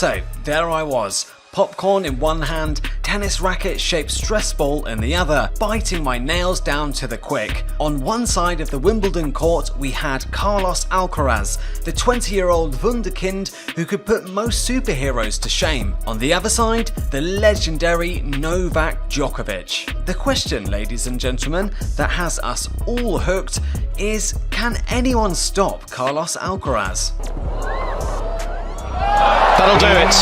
So there I was, popcorn in one hand, tennis racket shaped stress ball in the other, biting my nails down to the quick. On one side of the Wimbledon court we had Carlos Alcaraz, the 20-year-old wunderkind who could put most superheroes to shame. On the other side, the legendary Novak Djokovic. The question, ladies and gentlemen, that has us all hooked is, can anyone stop Carlos Alcaraz? That'll do it.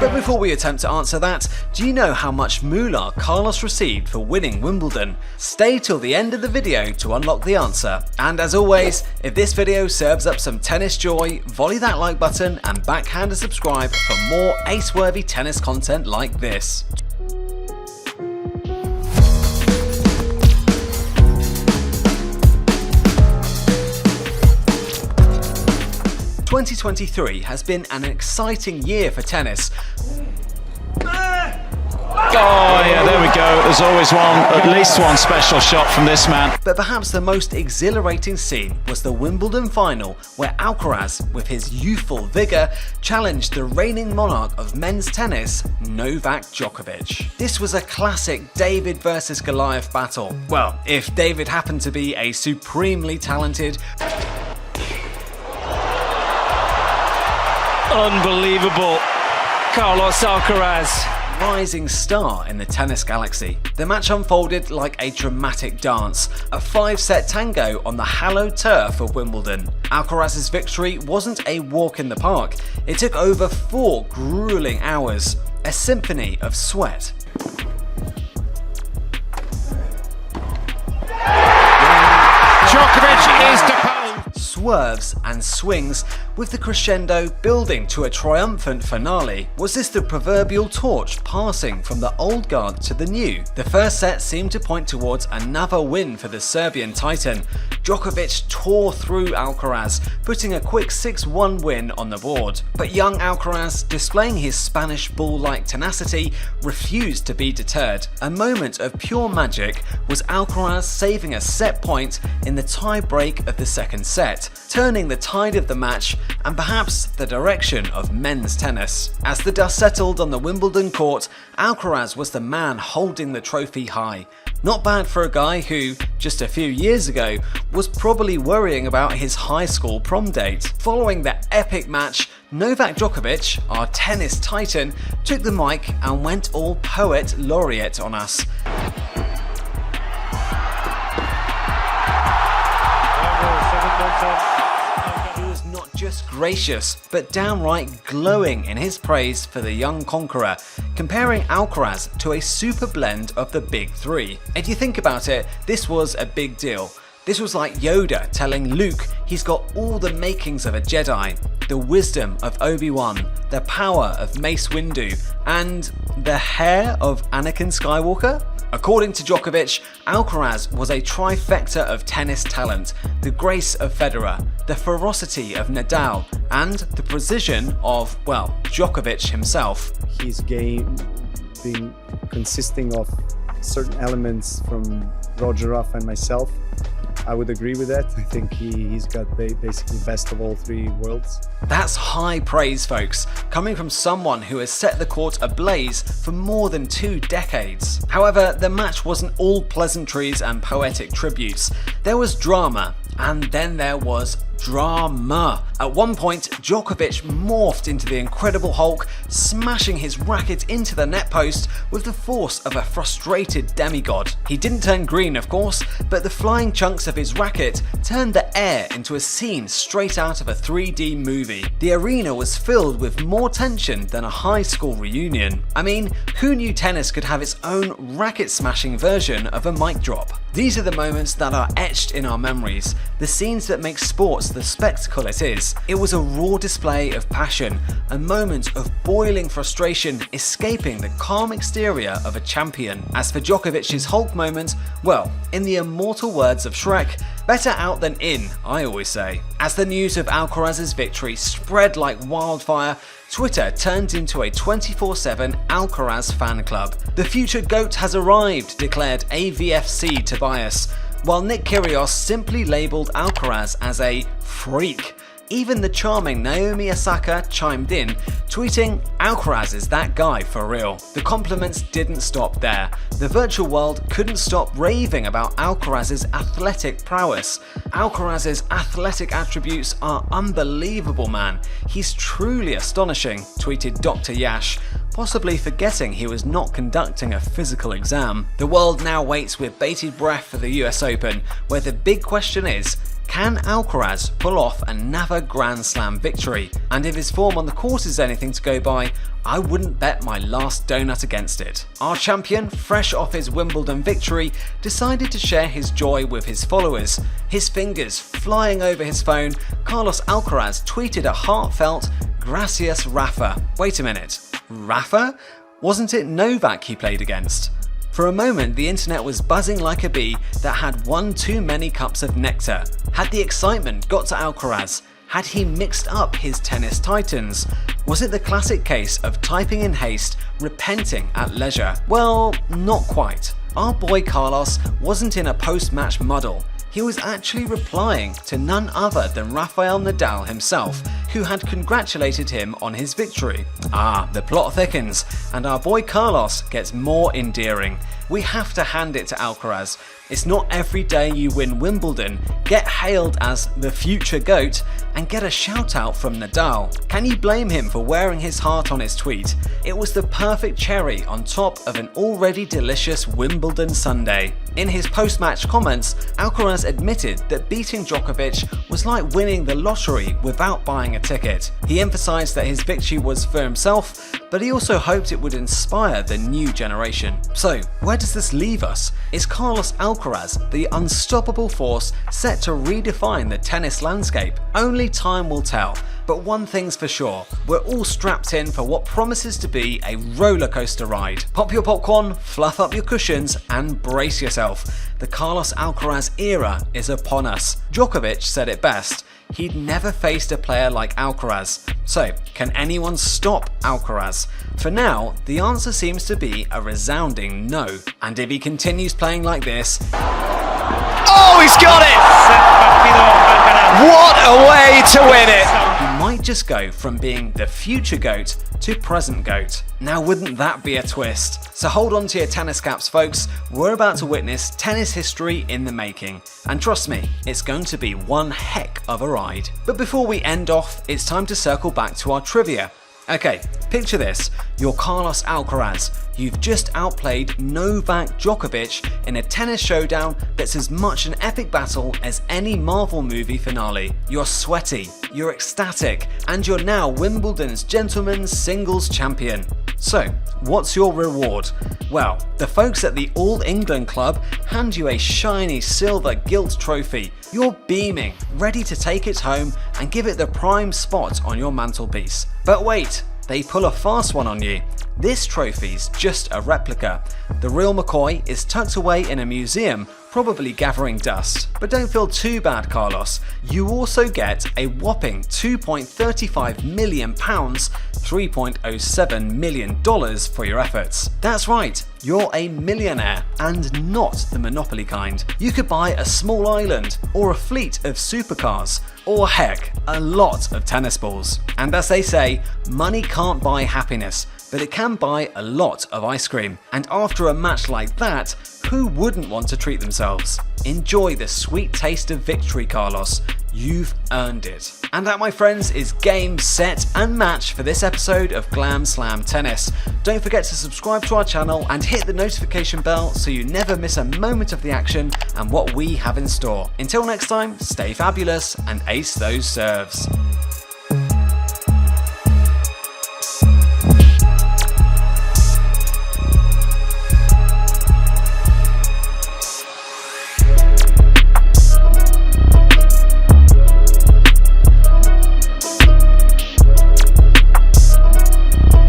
But before we attempt to answer that, do you know how much moolah Carlos received for winning Wimbledon? Stay till the end of the video to unlock the answer. And as always, if this video serves up some tennis joy, volley that like button and backhand a subscribe for more ace-worthy tennis content like this. 2023 has been an exciting year for tennis. Oh yeah, there we go. There's always at least one special shot from this man. But perhaps the most exhilarating scene was the Wimbledon final, where Alcaraz, with his youthful vigour, challenged the reigning monarch of men's tennis, Novak Djokovic. This was a classic David versus Goliath battle. Well, if David happened to be a supremely talented, unbelievable Carlos Alcaraz, rising star in the tennis galaxy. The match unfolded like a dramatic dance, a 5-set tango on the hallowed turf of Wimbledon. Alcaraz's victory wasn't a walk in the park. It took over 4 grueling hours, a symphony of sweat. Djokovic is deposed. Swerves and swings, with the crescendo building to a triumphant finale. Was this the proverbial torch passing from the old guard to the new? The first set seemed to point towards another win for the Serbian titan. Djokovic tore through Alcaraz, putting a quick 6-1 win on the board. But young Alcaraz, displaying his Spanish bull-like tenacity, refused to be deterred. A moment of pure magic was Alcaraz saving a set point in the tie-break of the second set, turning the tide of the match and perhaps the direction of men's tennis. As the dust settled on the Wimbledon court, Alcaraz was the man holding the trophy high. Not bad for a guy who, just a few years ago, was probably worrying about his high school prom date. Following the epic match, Novak Djokovic, our tennis titan, took the mic and went all poet laureate on us. He was not just gracious, but downright glowing in his praise for the young conqueror, comparing Alcaraz to a super blend of the big three. If you think about it, this was a big deal. This was like Yoda telling Luke he's got all the makings of a Jedi, the wisdom of Obi-Wan, the power of Mace Windu, and the hair of Anakin Skywalker? According to Djokovic, Alcaraz was a trifecta of tennis talent, the grace of Federer, the ferocity of Nadal, and the precision of, well, Djokovic himself. His game being consisting of certain elements from Roger Ruff and myself, I would agree with that. I think he's got basically best of all 3 worlds. That's high praise, folks, coming from someone who has set the court ablaze for more than 2 decades. However, the match wasn't all pleasantries and poetic tributes. There was drama, and then there was drama. At one point, Djokovic morphed into the Incredible Hulk, smashing his racket into the net post with the force of a frustrated demigod. He didn't turn green, of course, but the flying chunks of his racket turned the air into a scene straight out of a 3D movie. The arena was filled with more tension than a high school reunion. I mean, who knew tennis could have its own racket-smashing version of a mic drop? These are the moments that are etched in our memories, the scenes that make sports the spectacle it is. It was a raw display of passion, a moment of boiling frustration escaping the calm exterior of a champion. As for Djokovic's Hulk moment, well, in the immortal words of Shrek, better out than in, I always say. As the news of Alcaraz's victory spread like wildfire, Twitter turned into a 24/7 Alcaraz fan club. The future GOAT has arrived, declared AVFC Tobias, while Nick Kyrgios simply labelled Alcaraz as a freak. Even the charming Naomi Osaka chimed in, tweeting, "Alcaraz is that guy for real." The compliments didn't stop there. The virtual world couldn't stop raving about Alcaraz's athletic prowess. "Alcaraz's athletic attributes are unbelievable, man. He's truly astonishing," tweeted Dr. Yash, possibly forgetting he was not conducting a physical exam. The world now waits with bated breath for the US Open, where the big question is, can Alcaraz pull off another Grand Slam victory? And if his form on the court is anything to go by, I wouldn't bet my last donut against it. Our champion, fresh off his Wimbledon victory, decided to share his joy with his followers. His fingers flying over his phone, Carlos Alcaraz tweeted a heartfelt, "Gracias, Rafa." Wait a minute, Rafa? Wasn't it Novak he played against? For a moment, the internet was buzzing like a bee that had one too many cups of nectar. Had the excitement got to Alcaraz? Had he mixed up his tennis titans? Was it the classic case of typing in haste, repenting at leisure? Well, not quite. Our boy Carlos wasn't in a post-match muddle. He was actually replying to none other than Rafael Nadal himself, who had congratulated him on his victory. The plot thickens, and our boy Carlos gets more endearing. We have to hand it to Alcaraz. It's not every day you win Wimbledon, get hailed as the future GOAT, and get a shout out from Nadal. Can you blame him for wearing his heart on his tweet? It was the perfect cherry on top of an already delicious Wimbledon sundae. In his post-match comments, Alcaraz admitted that beating Djokovic was like winning the lottery without buying a ticket. He emphasized that his victory was for himself, but he also hoped it would inspire the new generation. So, where does this leave us? Is Carlos Alcaraz the unstoppable force set to redefine the tennis landscape? Only time will tell. But one thing's for sure, we're all strapped in for what promises to be a roller coaster ride. Pop your popcorn, fluff up your cushions, and brace yourself. The Carlos Alcaraz era is upon us. Djokovic said it best. He'd never faced a player like Alcaraz. So, can anyone stop Alcaraz? For now, the answer seems to be a resounding no. And if he continues playing like this... Oh, he's got it! What a way to win it! He might just go from being the future GOAT to present GOAT. Now wouldn't that be a twist? So hold on to your tennis caps, folks. We're about to witness tennis history in the making. And trust me, it's going to be one heck of a ride. But before we end off, it's time to circle back to our trivia. Okay, picture this, you're Carlos Alcaraz. You've just outplayed Novak Djokovic in a tennis showdown that's as much an epic battle as any Marvel movie finale. You're sweaty, you're ecstatic, and you're now Wimbledon's gentlemen's singles champion. So, what's your reward? Well, the folks at the All England Club hand you a shiny silver gilt trophy. You're beaming, ready to take it home and give it the prime spot on your mantelpiece. But wait, they pull a fast one on you. This trophy's just a replica. The real McCoy is tucked away in a museum, probably gathering dust. But don't feel too bad, Carlos. You also get a whopping £2.35 million, $3.07 million for your efforts. That's right, you're a millionaire, and not the Monopoly kind. You could buy a small island, or a fleet of supercars, or heck, a lot of tennis balls. And as they say, money can't buy happiness, but it can buy a lot of ice cream. And after a match like that, who wouldn't want to treat themselves? Enjoy the sweet taste of victory, Carlos. You've earned it. And that, my friends, is game, set, and match for this episode of Glam Slam Tennis. Don't forget to subscribe to our channel and hit the notification bell so you never miss a moment of the action and what we have in store. Until next time, stay fabulous and ace those serves.